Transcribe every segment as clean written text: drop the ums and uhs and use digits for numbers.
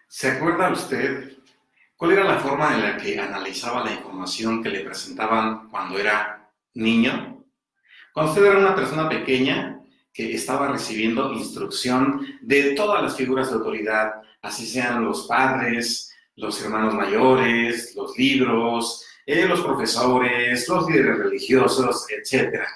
¿Se acuerda usted cuál era la forma en la que analizaba la información que le presentaban cuando era niño? Cuando usted era una persona pequeña que estaba recibiendo instrucción de todas las figuras de autoridad, así sean los padres, los hermanos mayores, los libros, los profesores, los líderes religiosos, etcétera.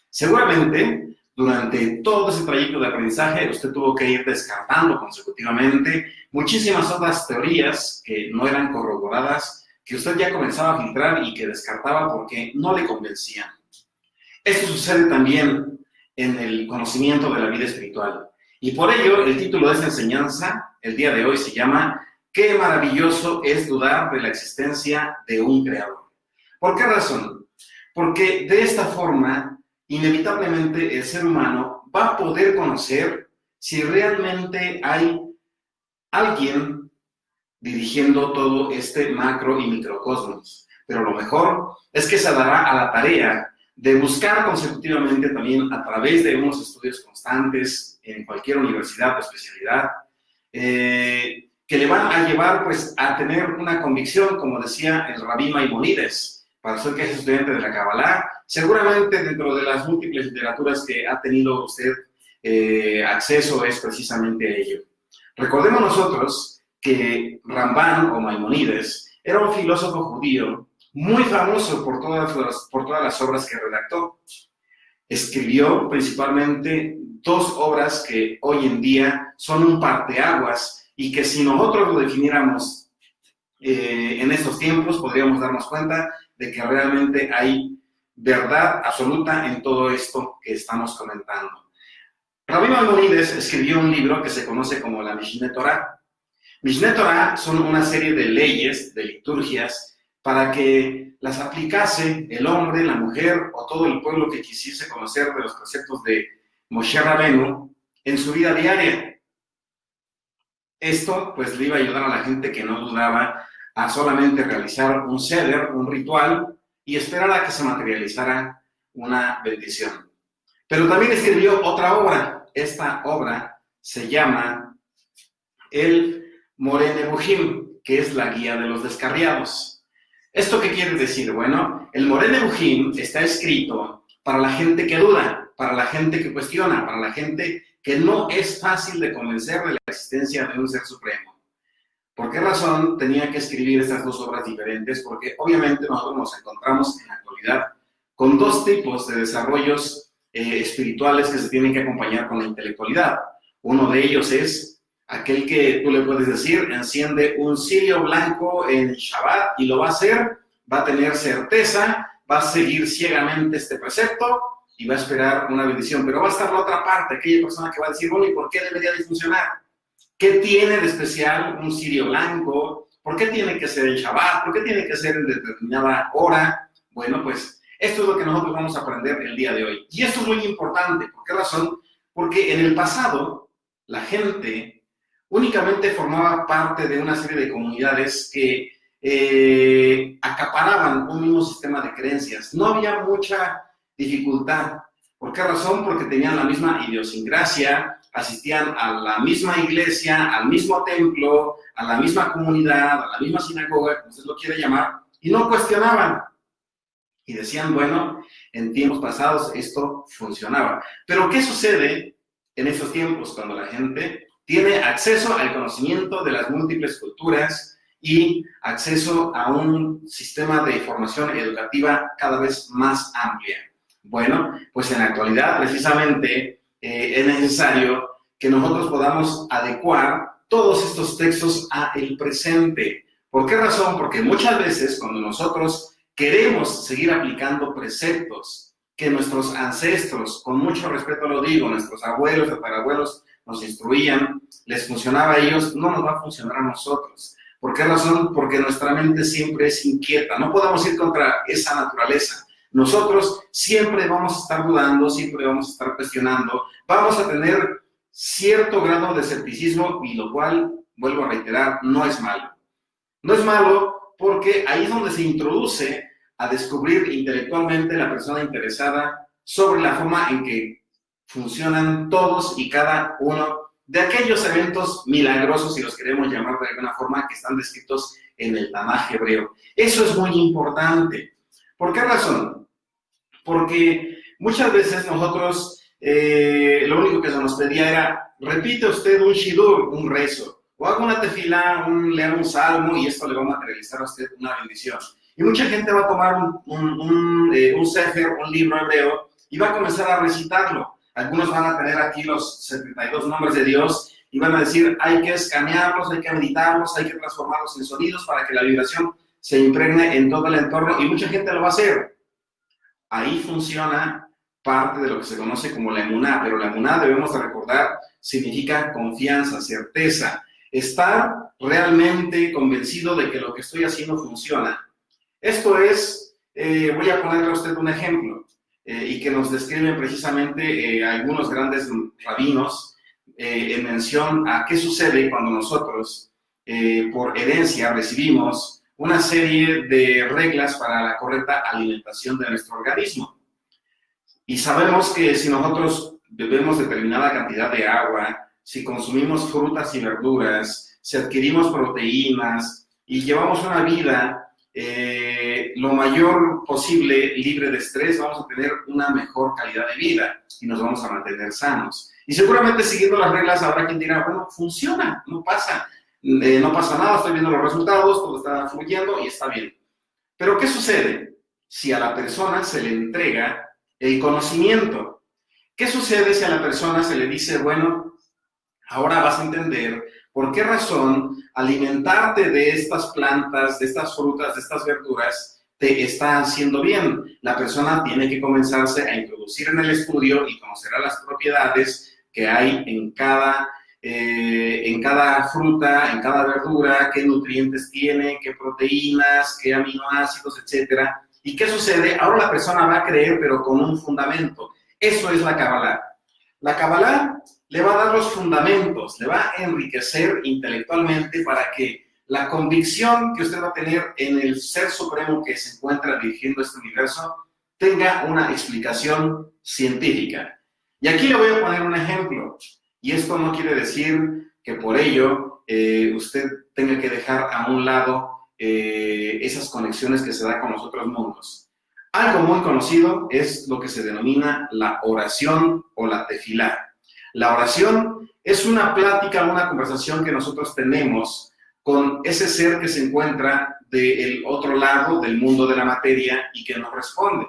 Seguramente, durante todo ese trayecto de aprendizaje, usted tuvo que ir descartando consecutivamente muchísimas otras teorías que no eran corroboradas, que usted ya comenzaba a filtrar y que descartaba porque no le convencían. Esto sucede también en el conocimiento de la vida espiritual. Y por ello, el título de esta enseñanza, el día de hoy, se llama «Qué maravilloso es dudar de la existencia de un creador». ¿Por qué razón? Porque de esta forma, inevitablemente, el ser humano va a poder conocer si realmente hay alguien dirigiendo todo este macro y microcosmos. Pero lo mejor es que se dará a la tarea de buscar consecutivamente también a través de unos estudios constantes en cualquier universidad o especialidad, que le van a llevar pues a tener una convicción, como decía el Rabí Maimónides, para usted que es estudiante de la Kabbalah, seguramente dentro de las múltiples literaturas que ha tenido usted acceso es precisamente a ello. Recordemos nosotros que Rambán o Maimónides era un filósofo judío muy famoso por todas las obras que redactó. Escribió principalmente dos obras que hoy en día son un parteaguas y que si nosotros lo definiéramos en estos tiempos podríamos darnos cuenta de que realmente hay verdad absoluta en todo esto que estamos comentando. Rabí Maimónides escribió un libro que se conoce como la Mishneh Torah. Mishneh Torah son una serie de leyes, de liturgias, para que las aplicase el hombre, la mujer o todo el pueblo que quisiese conocer de los preceptos de Moshe Rabenu en su vida diaria. Esto pues le iba a ayudar a la gente que no dudaba a solamente realizar un seder, un ritual, y esperar a que se materializara una bendición. Pero también escribió otra obra. Esta obra se llama el Moreh Nevuchim, que es la guía de los descarriados. ¿Esto qué quiere decir? Bueno, el Moreh Nevuchim está escrito para la gente que duda, para la gente que cuestiona, para la gente que no es fácil de convencer de la existencia de un ser supremo. ¿Por qué razón tenía que escribir estas dos obras diferentes? Porque obviamente nosotros nos encontramos en la actualidad con dos tipos de desarrollos espirituales que se tienen que acompañar con la intelectualidad. Uno de ellos es aquel que tú le puedes decir, enciende un cirio blanco en Shabbat y lo va a hacer, va a tener certeza, va a seguir ciegamente este precepto y va a esperar una bendición. Pero va a estar la otra parte, aquella persona que va a decir, bueno, ¿y por qué debería de funcionar? ¿Qué tiene de especial un cirio blanco? ¿Por qué tiene que ser el Shabbat? ¿Por qué tiene que ser en determinada hora? Bueno, pues esto es lo que nosotros vamos a aprender el día de hoy. Y esto es muy importante. ¿Por qué razón? Porque en el pasado la gente únicamente formaba parte de una serie de comunidades que acaparaban un mismo sistema de creencias. No había mucha dificultad. ¿Por qué razón? Porque tenían la misma idiosincrasia, asistían a la misma iglesia, al mismo templo, a la misma comunidad, a la misma sinagoga, como usted lo quiere llamar, y no cuestionaban. Y decían, bueno, en tiempos pasados esto funcionaba. Pero ¿qué sucede en estos tiempos cuando la gente tiene acceso al conocimiento de las múltiples culturas y acceso a un sistema de formación educativa cada vez más amplia? Bueno, pues en la actualidad precisamente es necesario que nosotros podamos adecuar todos estos textos al presente. ¿Por qué razón? Porque muchas veces cuando nosotros queremos seguir aplicando preceptos que nuestros ancestros, con mucho respeto lo digo, nuestros abuelos, tatarabuelos nos instruían, les funcionaba a ellos, no nos va a funcionar a nosotros. ¿Por qué razón? Porque nuestra mente siempre es inquieta, no podemos ir contra esa naturaleza. Nosotros siempre vamos a estar dudando, siempre vamos a estar cuestionando, vamos a tener cierto grado de escepticismo y lo cual, vuelvo a reiterar, no es malo. No es malo porque ahí es donde se introduce a descubrir intelectualmente la persona interesada sobre la forma en que funcionan todos y cada uno de aquellos eventos milagrosos, si los queremos llamar de alguna forma, que están descritos en el Tanaj hebreo. Eso es muy importante. ¿Por qué razón? Porque muchas veces nosotros, lo único que se nos pedía era, repite usted un shidur, un rezo, o haga una tefilá, lea un salmo, y esto le va a materializar a usted una bendición. Y mucha gente va a tomar un sefer, un libro hebreo, y va a comenzar a recitarlo. Algunos van a tener aquí los 72 nombres de Dios, y van a decir, hay que escanearlos, hay que meditarlos, hay que transformarlos en sonidos para que la vibración se impregne en todo el entorno, y mucha gente lo va a hacer. Ahí funciona parte de lo que se conoce como la emuná, pero la emuná, debemos de recordar, significa confianza, certeza, estar realmente convencido de que lo que estoy haciendo funciona. Esto es, voy a ponerle a usted un ejemplo, y que nos describen precisamente algunos grandes rabinos en mención a qué sucede cuando nosotros, por herencia, recibimos una serie de reglas para la correcta alimentación de nuestro organismo. Y sabemos que si nosotros bebemos determinada cantidad de agua, si consumimos frutas y verduras, si adquirimos proteínas y llevamos una vida lo mayor posible libre de estrés, vamos a tener una mejor calidad de vida y nos vamos a mantener sanos. Y seguramente siguiendo las reglas habrá quien dirá, bueno, funciona, no pasa nada, estoy viendo los resultados, todo está fluyendo y está bien. Pero ¿qué sucede si a la persona se le entrega el conocimiento? ¿Qué sucede si a la persona se le dice, bueno, ahora vas a entender por qué razón alimentarte de estas plantas, de estas frutas, de estas verduras, te está haciendo bien? La persona tiene que comenzarse a introducir en el estudio y conocerá las propiedades que hay en cada fruta, en cada verdura, qué nutrientes tiene, qué proteínas, qué aminoácidos, etcétera. ¿Y qué sucede? Ahora la persona va a creer, pero con un fundamento. Eso es la Kabbalah. La Kabbalah le va a dar los fundamentos, le va a enriquecer intelectualmente para que la convicción que usted va a tener en el Ser Supremo que se encuentra dirigiendo este universo tenga una explicación científica. Y aquí le voy a poner un ejemplo. Y esto no quiere decir que por ello usted tenga que dejar a un lado esas conexiones que se da con los otros mundos. Algo muy conocido es lo que se denomina la oración o la tefilá. La oración es una plática, una conversación que nosotros tenemos con ese ser que se encuentra del otro lado del mundo de la materia y que nos responde.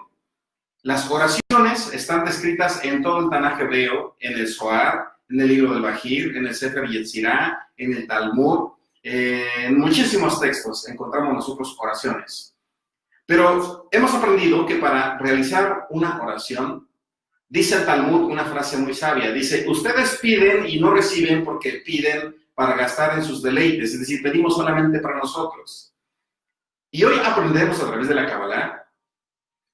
Las oraciones están descritas en todo el Tanaj hebreo, en el Zohar, en el libro del Bajir, en el Sefer Yetzirah, en el Talmud, en muchísimos textos encontramos nosotros oraciones. Pero hemos aprendido que para realizar una oración, dice el Talmud una frase muy sabia, dice, ustedes piden y no reciben porque piden para gastar en sus deleites, es decir, pedimos solamente para nosotros. Y hoy aprendemos a través de la Kabbalah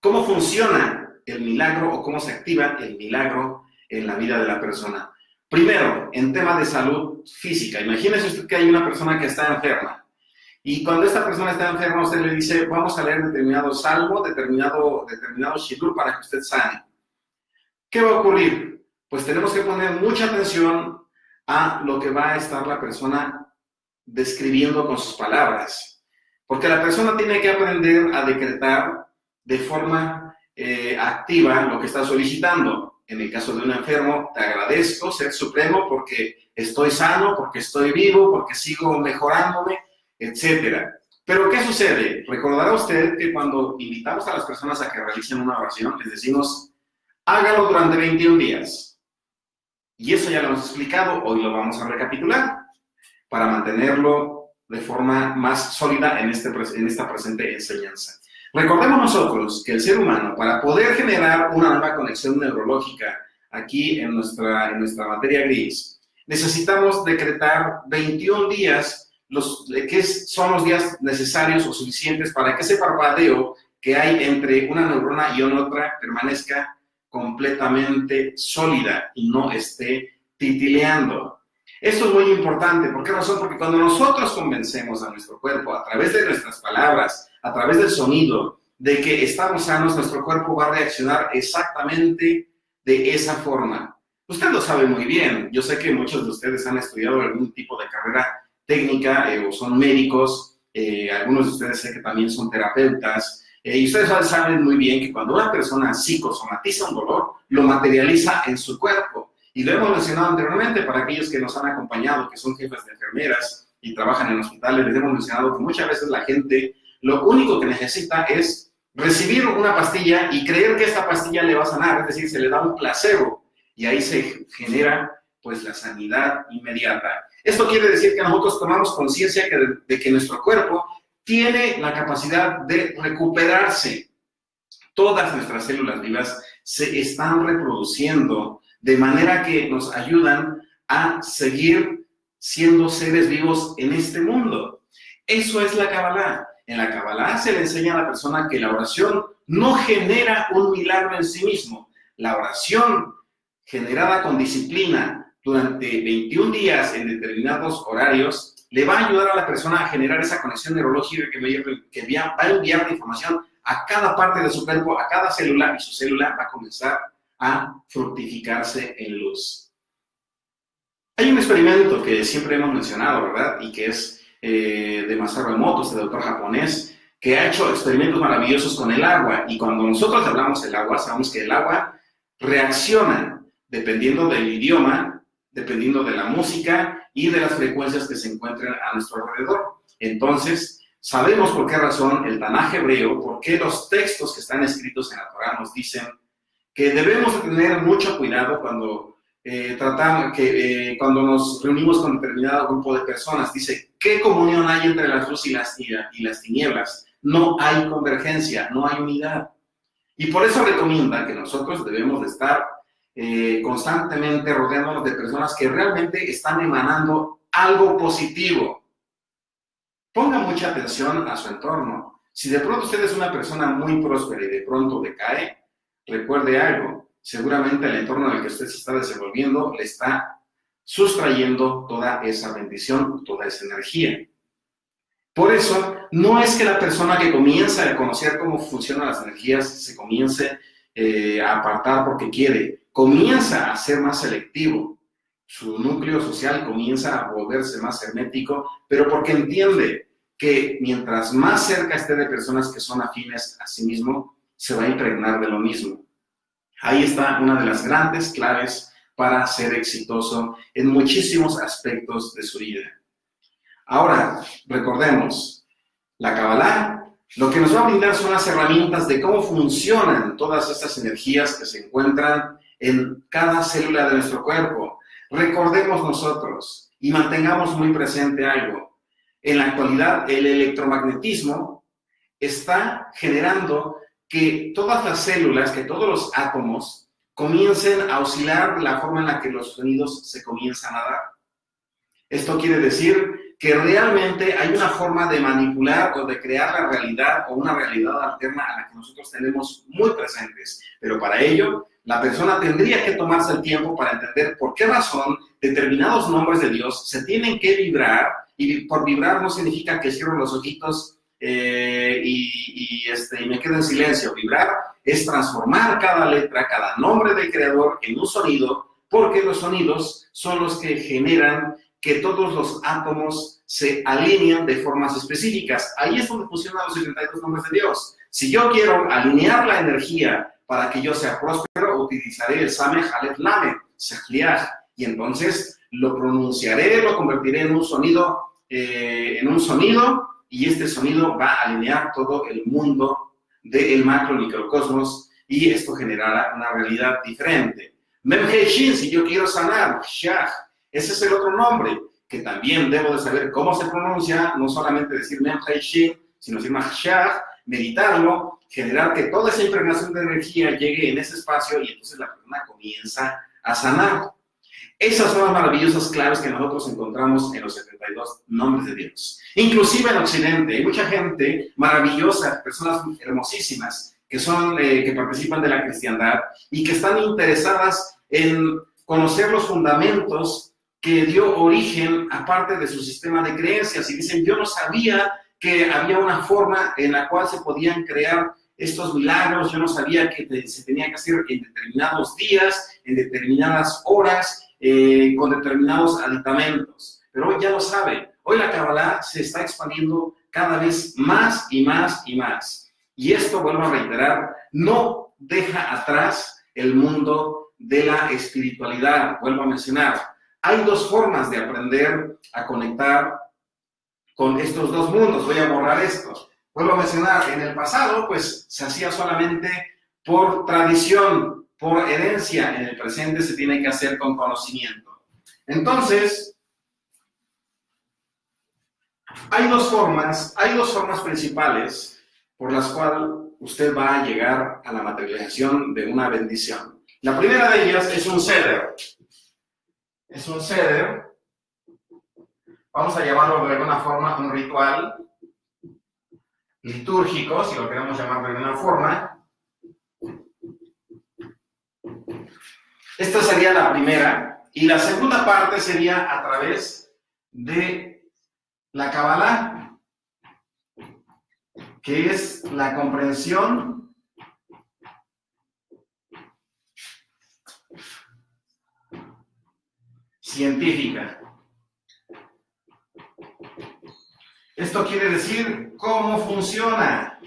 cómo funciona el milagro o cómo se activa el milagro en la vida de la persona. Primero, en tema de salud física, imagínese usted que hay una persona que está enferma y cuando esta persona está enferma usted le dice, vamos a leer determinado salmo, determinado shidur para que usted sane. ¿Qué va a ocurrir? Pues tenemos que poner mucha atención a lo que va a estar la persona describiendo con sus palabras, porque la persona tiene que aprender a decretar de forma activa lo que está solicitando. En el caso de un enfermo, te agradezco, Ser Supremo, porque estoy sano, porque estoy vivo, porque sigo mejorándome, etc. Pero, ¿qué sucede? Recordará usted que cuando invitamos a las personas a que realicen una oración, les decimos, hágalo durante 21 días. Y eso ya lo hemos explicado, hoy lo vamos a recapitular, para mantenerlo de forma más sólida en esta presente enseñanza. Recordemos nosotros que el ser humano, para poder generar una nueva conexión neurológica aquí en nuestra materia gris, necesitamos decretar 21 días, que son los días necesarios o suficientes para que ese parpadeo que hay entre una neurona y otra permanezca completamente sólida y no esté titileando. Esto es muy importante. ¿Por qué razón? Porque cuando nosotros convencemos a nuestro cuerpo a través de nuestras palabras, a través del sonido, de que estamos sanos, nuestro cuerpo va a reaccionar exactamente de esa forma. Usted lo sabe muy bien. Yo sé que muchos de ustedes han estudiado algún tipo de carrera técnica o son médicos. Algunos de ustedes sé que también son terapeutas. Y ustedes saben muy bien que cuando una persona psicosomatiza un dolor, lo materializa en su cuerpo. Y lo hemos mencionado anteriormente para aquellos que nos han acompañado, que son jefes de enfermeras y trabajan en hospitales. Les hemos mencionado que muchas veces la gente lo único que necesita es recibir una pastilla y creer que esta pastilla le va a sanar. Es decir, se le da un placebo. Y ahí se genera, pues, la sanidad inmediata. Esto quiere decir que nosotros tomamos conciencia de que nuestro cuerpo tiene la capacidad de recuperarse. Todas nuestras células vivas se están reproduciendo de manera que nos ayudan a seguir siendo seres vivos en este mundo. Eso es la Kabbalah. En la Kabbalah se le enseña a la persona que la oración no genera un milagro en sí mismo. La oración generada con disciplina durante 21 días en determinados horarios, le va a ayudar a la persona a generar esa conexión neurológica que va a enviar la información a cada parte de su cuerpo, a cada célula, y su célula va a comenzar a fructificarse en luz. Hay un experimento que siempre hemos mencionado, ¿verdad? Y que es de Masaru Emoto, este doctor japonés, que ha hecho experimentos maravillosos con el agua. Y cuando nosotros hablamos del agua, sabemos que el agua reacciona dependiendo del idioma, dependiendo de la música y de las frecuencias que se encuentren a nuestro alrededor. Entonces, sabemos por qué razón el Tanaj hebreo, por qué los textos que están escritos en la Torá nos dicen que debemos tener mucho cuidado cuando cuando nos reunimos con determinado grupo de personas. Dice, ¿qué comunión hay entre las luces y las tinieblas? No hay convergencia, no hay unidad. Y por eso recomienda que nosotros debemos de estar constantemente rodeándonos de personas que realmente están emanando algo positivo. Ponga mucha atención a su entorno. Si de pronto usted es una persona muy próspera y de pronto decae, recuerde algo, seguramente el entorno en el que usted se está desenvolviendo le está sustrayendo toda esa bendición, toda esa energía. Por eso, no es que la persona que comienza a conocer cómo funcionan las energías se comience a apartar porque quiere, comienza a ser más selectivo. Su núcleo social comienza a volverse más hermético, pero porque entiende que mientras más cerca esté de personas que son afines a sí mismo, se va a impregnar de lo mismo. Ahí está una de las grandes claves para ser exitoso en muchísimos aspectos de su vida. Ahora, recordemos, la Kabbalah lo que nos va a brindar son las herramientas de cómo funcionan todas estas energías que se encuentran en cada célula de nuestro cuerpo. Recordemos nosotros y mantengamos muy presente algo. En la actualidad, el electromagnetismo está generando que todas las células, que todos los átomos comiencen a oscilar de la forma en la que los sonidos se comienzan a dar. Esto quiere decir que realmente hay una forma de manipular o de crear la realidad o una realidad alterna a la que nosotros tenemos muy presentes. Pero para ello, la persona tendría que tomarse el tiempo para entender por qué razón determinados nombres de Dios se tienen que vibrar, y por vibrar no significa que cierro los ojitos y me quedo en silencio. Vibrar es transformar cada letra, cada nombre del creador en un sonido, porque los sonidos son los que generan que todos los átomos se alinean de formas específicas. Ahí es donde funcionan los 72 nombres de Dios. Si yo quiero alinear la energía para que yo sea próspero, utilizaré el Sameh, Aleph, Lamed, Sejliach, y entonces lo pronunciaré, lo convertiré en un sonido, y este sonido va a alinear todo el mundo del macro microcosmos, y esto generará una realidad diferente. Mem He Shin, si yo quiero sanar, Shach, ese es el otro nombre, que también debo de saber cómo se pronuncia, no solamente decir Mem He Shin, sino decir Shach, meditarlo, generar que toda esa impregnación de energía llegue en ese espacio y entonces la persona comienza a sanar. Esas son las maravillosas claves que nosotros encontramos en los 72 nombres de Dios. Inclusive en Occidente hay mucha gente maravillosa, personas hermosísimas que participan de la cristiandad y que están interesadas en conocer los fundamentos que dio origen a parte de su sistema de creencias y dicen, yo no sabía que había una forma en la cual se podían crear estos milagros, yo no sabía que se tenía que hacer en determinados días, en determinadas horas, con determinados aditamentos. Pero hoy ya lo sabe. Hoy la Kabbalah se está expandiendo cada vez más y más y más. Y esto, vuelvo a reiterar, no deja atrás el mundo de la espiritualidad. Vuelvo a mencionar, hay dos formas de aprender a conectar con estos dos mundos. Voy a borrar esto. Vuelvo a mencionar, en el pasado, pues, se hacía solamente por tradición, por herencia. En el presente se tiene que hacer con conocimiento. Entonces, hay dos formas principales por las cuales usted va a llegar a la materialización de una bendición. La primera de ellas es un seder. Es un seder. Vamos a llamarlo de alguna forma un ritual litúrgico, si lo queremos llamar de alguna forma. Esta sería la primera. Y la segunda parte sería a través de la Kabbalah, que es la comprensión científica. Esto quiere decir cómo funciona.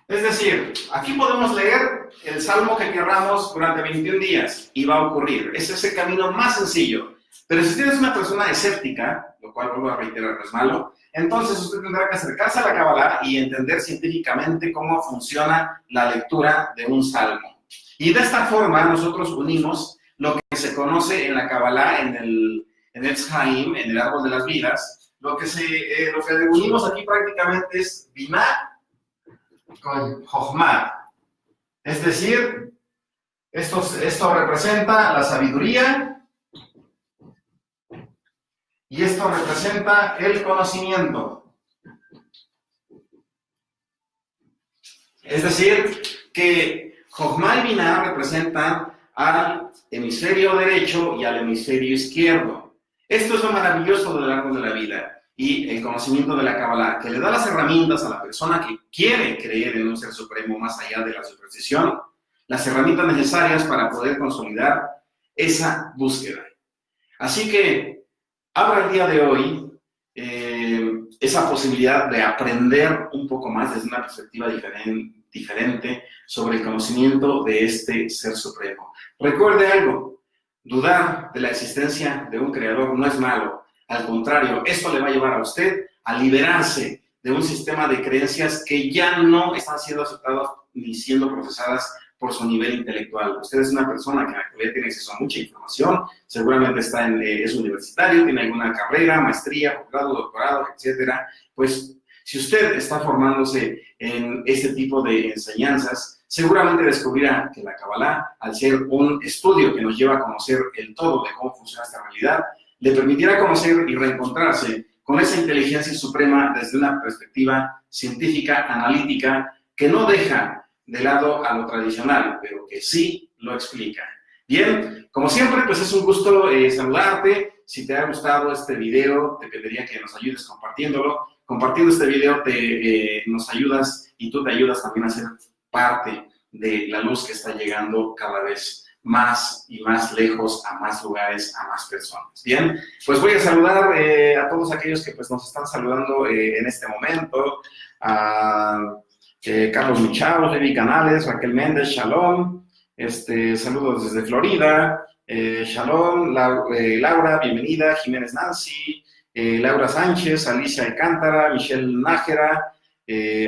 Es decir, aquí podemos leer el salmo que querramos durante 21 días y va a ocurrir. Es ese camino más sencillo. Pero si usted es una persona escéptica, lo cual vuelvo a reiterar no es malo, entonces usted tendrá que acercarse a la Kabbalah y entender científicamente cómo funciona la lectura de un salmo. Y de esta forma nosotros unimos lo que se conoce en la Kabbalah, en el Etz Haim, en el árbol de las vidas. Lo que unimos aquí prácticamente es Binah con Jochma. Es decir, esto representa la sabiduría y esto representa el conocimiento. Es decir, que Jochma y Binah representan al hemisferio derecho y al hemisferio izquierdo. Esto es lo maravilloso del árbol de la vida y el conocimiento de la Kabbalah, que le da las herramientas a la persona que quiere creer en un ser supremo más allá de la superstición, las herramientas necesarias para poder consolidar esa búsqueda. Así que abra el día de hoy esa posibilidad de aprender un poco más desde una perspectiva diferente sobre el conocimiento de este ser supremo. Recuerde algo, dudar de la existencia de un creador no es malo. Al contrario, esto le va a llevar a usted a liberarse de un sistema de creencias que ya no están siendo aceptadas ni siendo procesadas por su nivel intelectual. Usted es una persona que en la actualidad tiene acceso a mucha información, seguramente es universitario, tiene alguna carrera, maestría, posgrado, doctorado, etcétera. Pues si usted está formándose en este tipo de enseñanzas, seguramente descubrirá que la Kabbalah, al ser un estudio que nos lleva a conocer el todo de cómo funciona esta realidad, le permitirá conocer y reencontrarse con esa inteligencia suprema desde una perspectiva científica, analítica, que no deja de lado a lo tradicional, pero que sí lo explica. Bien, como siempre, pues es un gusto saludarte. Si te ha gustado este video, te pediría que nos ayudes compartiéndolo. Compartiendo este video nos ayudas y tú te ayudas también a ser parte de la luz que está llegando cada vez más y más lejos, a más lugares, a más personas. Bien, pues voy a saludar a todos aquellos que pues, nos están saludando en este momento. A Carlos Michao, Levi Canales, Raquel Méndez, Shalom. Saludos desde Florida. Shalom, Laura, bienvenida. Jiménez Nancy, Laura Sánchez, Alicia Alcántara, Michelle Nájera,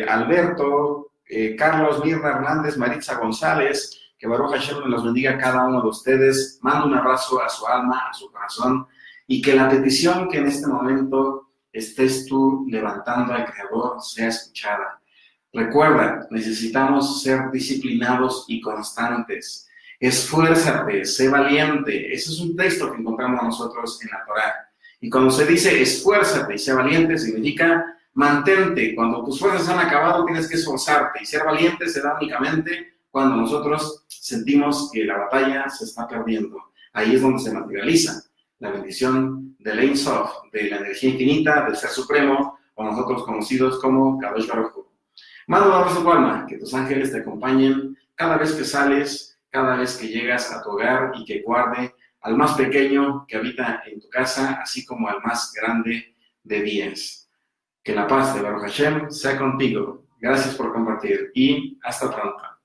Alberto, Carlos, Mirna Hernández, Maritza González. Que Baruch Hashem los bendiga a cada uno de ustedes. Mando un abrazo a su alma, a su corazón, y que la petición que en este momento estés tú levantando al Creador sea escuchada. Recuerda, necesitamos ser disciplinados y constantes. Esfuérzate, sé valiente. Ese es un texto que encontramos nosotros en la Torá. Y cuando se dice esfuérzate y sé valiente, significa mantente. Cuando tus fuerzas se han acabado, tienes que esforzarte. Y ser valiente se da únicamente cuando nosotros sentimos que la batalla se está perdiendo. Ahí es donde se materializa la bendición del Ein Sof, de la energía infinita, del Ser Supremo, o nosotros conocidos como Kadosh Baruj Hu. Mando un abrazo tu alma, que tus ángeles te acompañen cada vez que sales, cada vez que llegas a tu hogar y que guarde al más pequeño que habita en tu casa, así como al más grande de días. Que la paz de Baruch Hashem sea contigo. Gracias por compartir y hasta pronto.